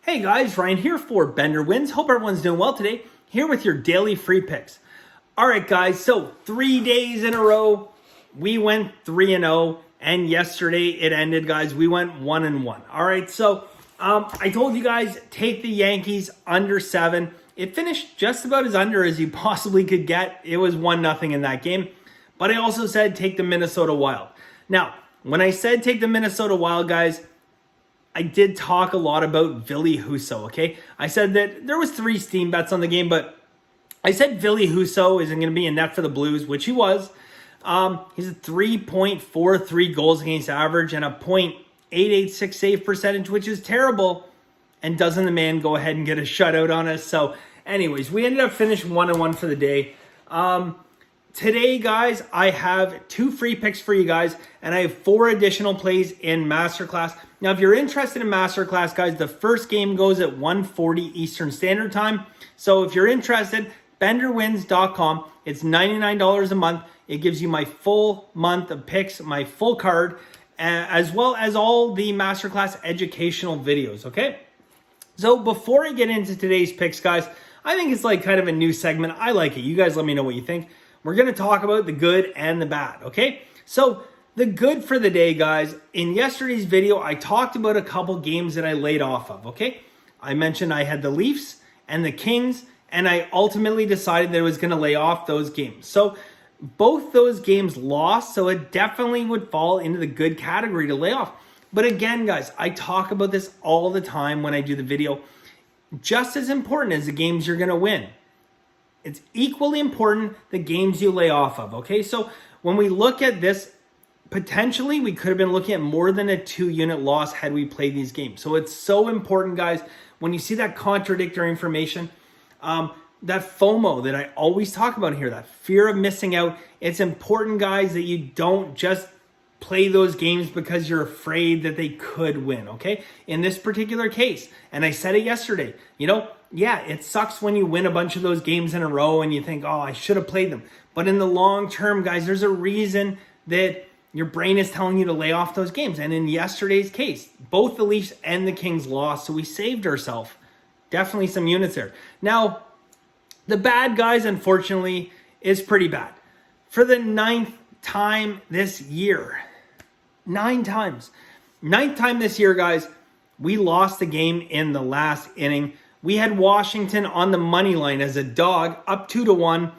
Hey guys, Ryan here for Bender Wins. Hope everyone's doing well today. Here with your daily free picks. All right, guys, so 3 days in a row, we went 3-0, and yesterday it ended, guys. We went 1-1. All right, so I told you guys, take the Yankees under 7. It finished just about as under as you possibly could get. It was 1-0 in that game. But I also said take the Minnesota Wild. Now, when I said take the Minnesota Wild, guys, I did talk a lot about Ville Husso, okay? I said that there was 3 steam bets on the game, but I said Ville Husso isn't going to be a net for the Blues, which he was. He's a 3.43 goals against average and a .886 save percentage, which is terrible. And doesn't the man go ahead and get a shutout on us? So anyways, we ended up finishing 1-1 for the day. Today, guys, I have 2 free picks for you guys, and I have 4 additional plays in Masterclass. Now, if you're interested in Masterclass, guys, the first game goes at 1:40 Eastern Standard Time. So if you're interested, benderwins.com. It's $99 a month. It gives you my full month of picks, my full card, as well as all the Masterclass educational videos, okay? So before I get into today's picks, guys, I think it's like kind of a new segment. I like it. You guys let me know what you think. We're going to talk about the good and the bad, okay? So the good for the day, guys, in yesterday's video, I talked about a couple games that I laid off of, okay? I mentioned I had the Leafs and the Kings, and I ultimately decided that I was going to lay off those games. So both those games lost, so it definitely would fall into the good category to lay off. But again, guys, I talk about this all the time when I do the video. Just as important as the games you're going to win, it's equally important the games you lay off of, okay? So when we look at this, potentially we could have been looking at more than a 2-unit loss had we played these games. So it's so important, guys, when you see that contradictory information, that FOMO that I always talk about here, that fear of missing out, it's important, guys, that you don't just play those games because you're afraid that they could win, okay? In this particular case, and I said it yesterday, yeah, it sucks when you win a bunch of those games in a row and you think, oh, I should have played them. But in the long term, guys, there's a reason that your brain is telling you to lay off those games. And in yesterday's case, both the Leafs and the Kings lost, so we saved ourselves. Definitely some units there. Now, the bad, guys, unfortunately, is pretty bad. For the 9th time this year, 9 times. 9th time this year, guys, we lost the game in the last inning. We had Washington on the money line as a dog, up 2-1,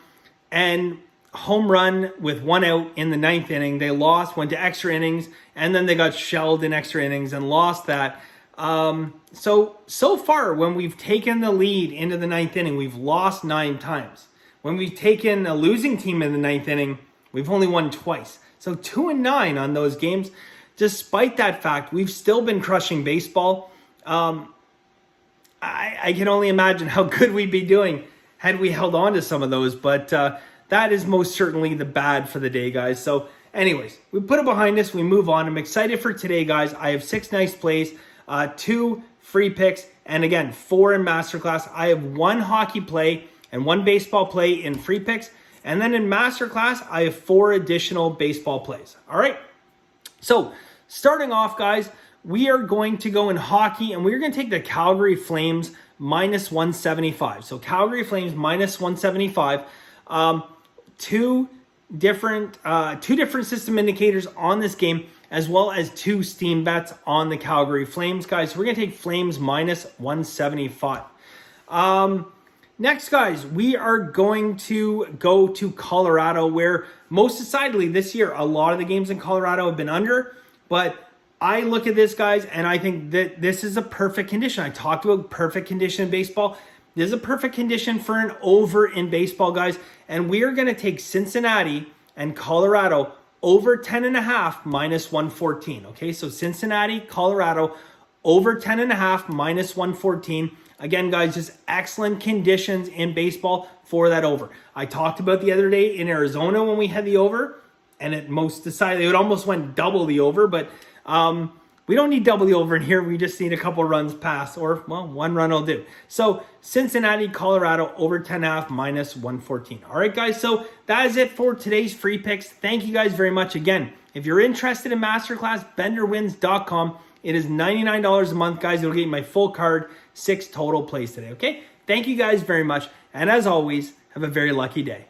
and home run with 1 out in the 9th inning. They lost, went to extra innings, and then they got shelled in extra innings and lost that. So far, when we've taken the lead into the 9th inning, we've lost 9 times. When we've taken a losing team in the 9th inning, we've only won twice. So 2-9 on those games. Despite that fact, we've still been crushing baseball. I can only imagine how good we'd be doing had we held on to some of those. But that is most certainly the bad for the day, guys. So anyways, we put it behind us. We move on. I'm excited for today, guys. I have 6 nice plays, 2 free picks, and again, 4 in Masterclass. I have 1 hockey play and 1 baseball play in free picks. And then in Masterclass, I have 4 additional baseball plays. All right. So starting off, guys, we are going to go in hockey, and we're going to take the Calgary Flames minus 175. So Calgary Flames minus 175. 2 different system indicators on this game, as well as 2 steam bets on the Calgary Flames, guys. So we're going to take Flames minus 175. Next, guys, we are going to go to Colorado, where most decidedly this year, a lot of the games in Colorado have been under, but I look at this, guys, and I think that this is a perfect condition. I talked about perfect condition in baseball. This is a perfect condition for an over in baseball, guys. And we are going to take Cincinnati and Colorado over 10.5 minus 114. Okay, so Cincinnati, Colorado over 10.5 minus 114. Again, guys, just excellent conditions in baseball for that over. I talked about the other day in Arizona when we had the over, and it most decidedly, it almost went double the over, but we don't need double the over in here. We just need a couple runs past, or, well, 1 run will do. So Cincinnati, Colorado, over 10.5 minus 114. All right, guys, so that is it for today's free picks. Thank you guys very much. Again, if you're interested in Masterclass, benderwins.com. It is $99 a month, guys. It'll get you my full card, 6 total plays today, okay? Thank you guys very much. And as always, have a very lucky day.